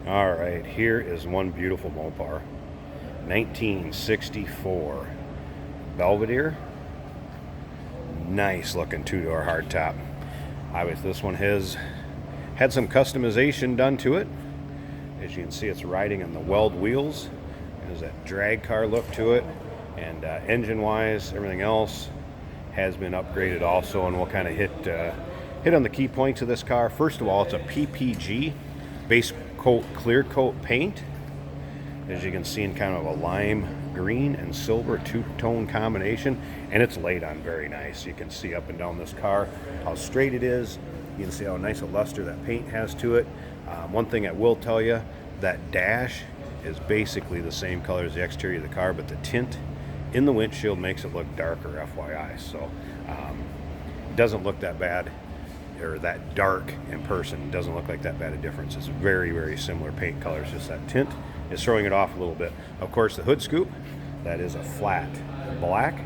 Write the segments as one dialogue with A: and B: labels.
A: All right, here is one beautiful Mopar. 1964 Belvedere. Nice looking two-door hardtop. Obviously this one has had some customization done to it. As you can see, it's riding on the weld wheels. There's that drag car look to it. And engine-wise, everything else has been upgraded also, and we'll kind of hit on the key points of this car. First of all, it's a PPG base coat clear coat paint, as you can see, in kind of a lime green and silver two-tone combination, and it's laid on very nice. You can see up and down this car how straight it is. You can see how nice a luster that paint has to it. One thing I will tell you, that dash is basically the same color as the exterior of the car, but the tint in the windshield makes it look darker, FYI. So it doesn't look that bad, or that dark in person. It doesn't look like that bad a difference. It's very, very similar paint colors, just that tint is throwing it off a little bit. Of course, the hood scoop, that is a flat black.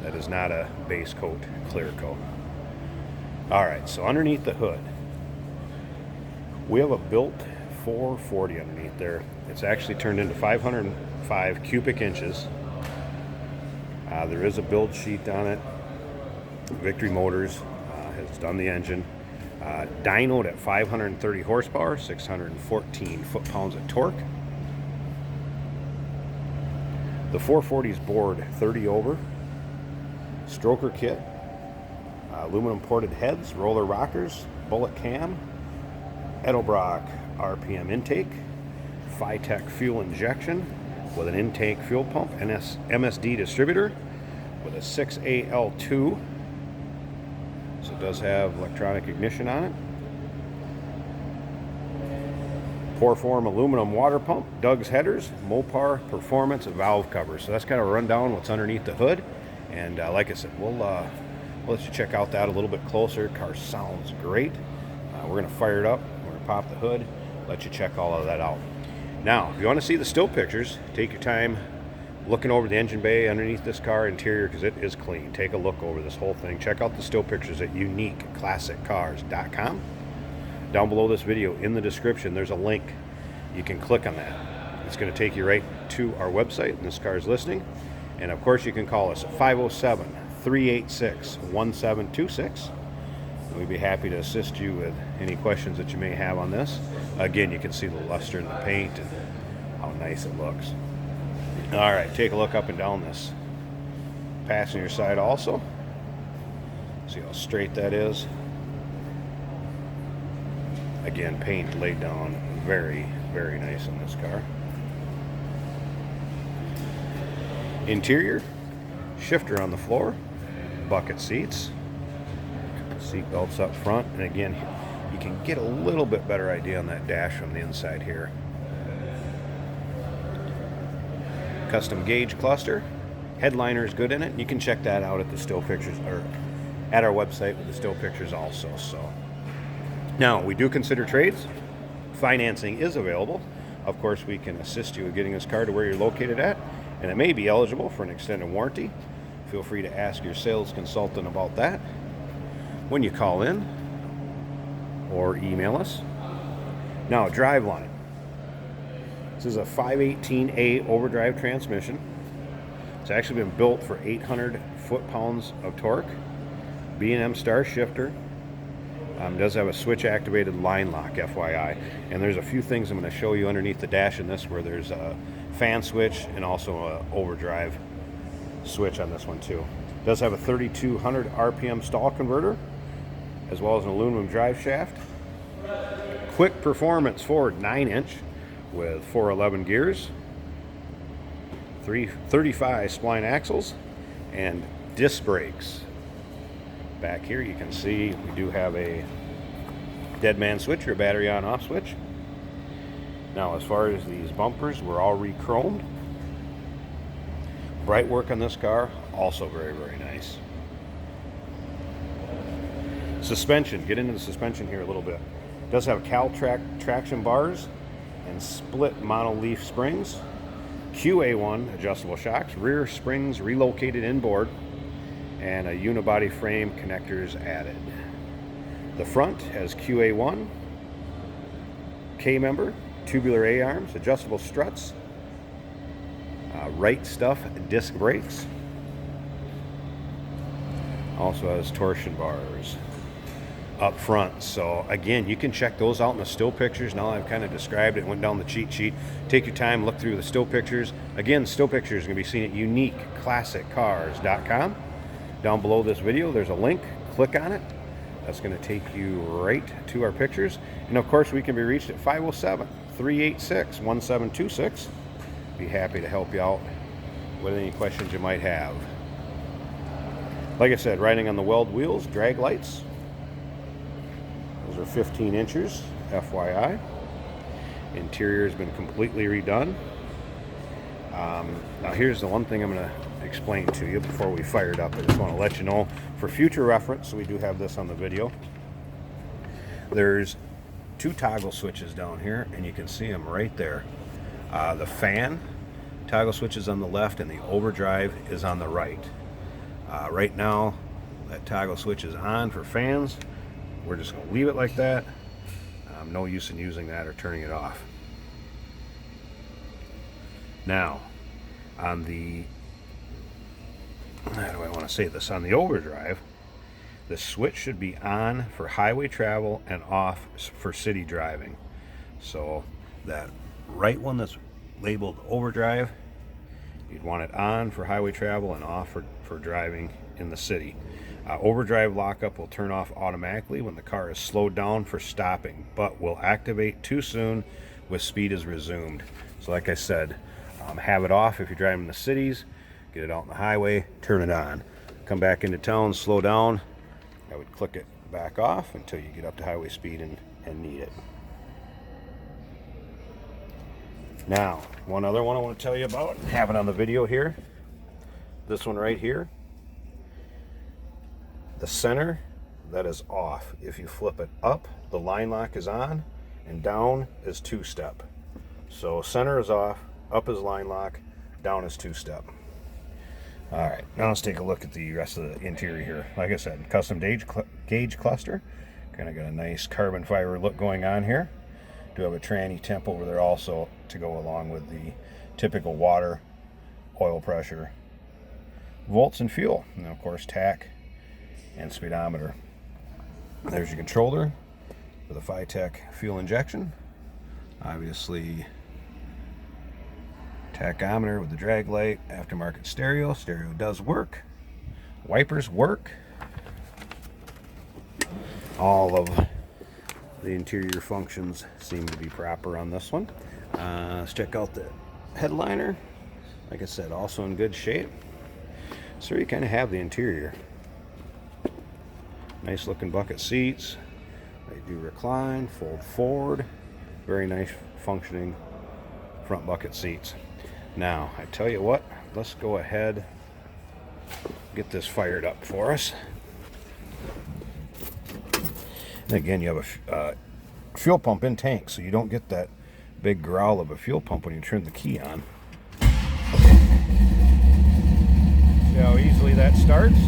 A: That is not a base coat, clear coat. All right, so underneath the hood, we have a built 440 underneath there. It's actually turned into 505 cubic inches. There is a build sheet on it. Victory Motors has done the engine. Dynoed at 530 horsepower, 614 foot-pounds of torque. The 440's bored 30 over. Stroker kit. Aluminum ported heads, roller rockers, bullet cam, Edelbrock RPM intake, Phytech fuel injection with an intake fuel pump, MSD distributor with a 6AL2. So it does have electronic ignition on it. Pour-form aluminum water pump, Doug's headers, Mopar Performance valve cover. So that's kind of a rundown what's underneath the hood. And like I said, we'll let you check out that a little bit closer. Car sounds great. We're going to fire it up. We're going to pop the hood, let you check all of that out. Now, if you want to see the still pictures, take your time looking over the engine bay underneath this car interior, because it is clean. Take a look over this whole thing. Check out the still pictures at uniqueclassiccars.com. Down below this video in the description, there's a link. You can click on that. It's going to take you right to our website and this car's listing. And of course, you can call us at 507-386-1726. We'd be happy to assist you with any questions that you may have on this. Again, you can see the luster in the paint and how nice it looks. All right, take a look up and down this passenger side also. See how straight that is. Again, paint laid down very, very nice on this car. Interior, shifter on the floor, bucket seats, seat belts up front, and again, you can get a little bit better idea on that dash from the inside here. Custom gauge cluster, headliner is good in it. You can check that out at the still pictures, or at our website with the still pictures also. So now, we do consider trades. Financing is available. Of course, we can assist you with getting this car to where you're located at, and it may be eligible for an extended warranty. Feel free to ask your sales consultant about that when you call in or email us. Now, Driveline. This is a 518A overdrive transmission. It's actually been built for 800 foot-pounds of torque. B&M star shifter. Does have a switch-activated line lock, FYI. And there's a few things I'm going to show you underneath the dash in this, where there's a fan switch and also an overdrive switch on this one too. Does have a 3200 RPM stall converter, as well as an aluminum drive shaft. Quick performance forward 9-inch with 411 gears, 335 spline axles, and disc brakes. Back here you can see we do have a dead man switch, or battery on off switch. Now, as far as these bumpers, we're all re-chromed. Bright work on this car, also very, very nice. Suspension, get into the suspension here a little bit. It does have Caltrac traction bars and split monoleaf springs. QA1 adjustable shocks, rear springs relocated inboard, and a unibody frame connectors added. The front has QA1, K-member, tubular A-arms, adjustable struts, right stuff disc brakes. Also has torsion bars up front. So again, you can check those out in the still pictures. Now I've kind of described it, went down the cheat sheet. Take your time, look through the still pictures. Again, still pictures can be seen at uniqueclassiccars.com. Down below this video, there's a link. Click on it. That's going to take you right to our pictures. And of course, we can be reached at 507-386-1726. Be happy to help you out with any questions you might have. Like I said, riding on the weld wheels, drag lights. Those are 15 inches, FYI. Interior has been completely redone. Now here's the one thing I'm going to explain to you before we fire it up. I just want to let you know for future reference, so we do have this on the video. There's two toggle switches down here, and you can see them right there. The fan toggle switch is on the left, and the overdrive is on the right. Right now, that toggle switch is on for fans. We're just going to leave it like that. No use in using that or turning it off. Now, on the, how do I want to say this? On the overdrive, the switch should be on for highway travel and off for city driving. So that right one that's labeled overdrive, you'd want it on for highway travel and off for driving in the city. Overdrive lockup will turn off automatically when the car is slowed down for stopping, but will activate too soon with speed is resumed. So like I said, have it off if you're driving in the cities, get it out on the highway, turn it on. Come back into town, slow down, I would click it back off until you get up to highway speed and need it. Now, one other one I want to tell you about, have it on the video here. This one right here. The center, that is off. If you flip it up, the line lock is on, and down is two-step. So center is off, up is line lock, down is two-step. All right, now let's take a look at the rest of the interior here. Like I said, custom gauge cluster. Kind of got a nice carbon fiber look going on here. Do have a tranny temp over there also to go along with the typical water, oil pressure, volts and fuel, and of course tach and speedometer. There's your controller with a Phytech fuel injection. Obviously tachometer with the drag light, aftermarket stereo. Stereo does work. Wipers work. All of the interior functions seem to be proper on this one. Let's check out the headliner. Like I said, also in good shape. So you kind of have the interior. Nice looking bucket seats. They do recline, fold forward. Very nice functioning front bucket seats. Now, I tell you what, let's go ahead, get this fired up for us. And again, you have a fuel pump in tank, so you don't get that big growl of a fuel pump when you turn the key on. See how easily that starts?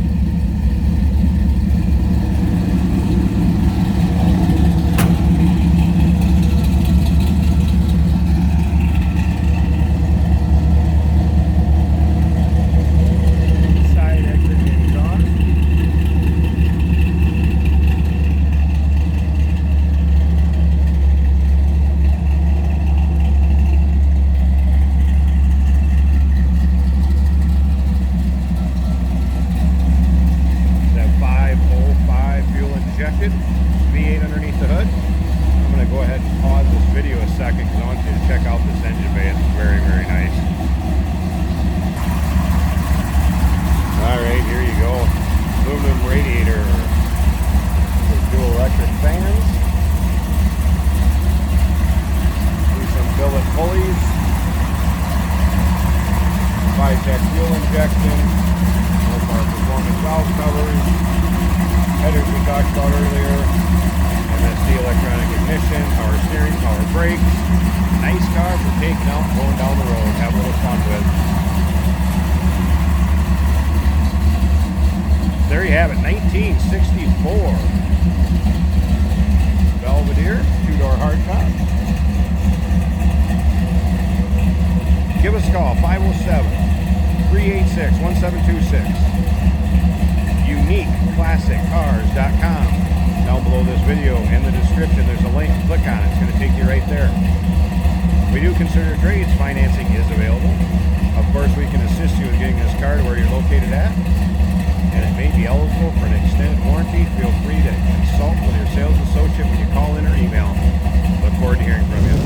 A: V8 underneath the hood. I'm going to go ahead and pause this video a second because I want you to check out this engine bay. It's very, very nice. Alright, here you go. Aluminum radiator with dual electric fans. See some billet pulleys. Phytech fuel injection. No more performance valve covers. Headers we talked about earlier, MSD electronic ignition, power steering, power brakes. Nice car for taking out and going down the road. Have a little fun with. There you have it, 1964 Belvedere, two-door hardtop. 1726. UniqueClassicCars.com. Down below this video in the description, there's a link. Click on it. It's going to take you right there. We do consider trades. Financing is available. Of course, we can assist you in getting this car to where you're located at, and it may be eligible for an extended warranty. Feel free to consult with your sales associate when you call in or email. Look forward to hearing from you.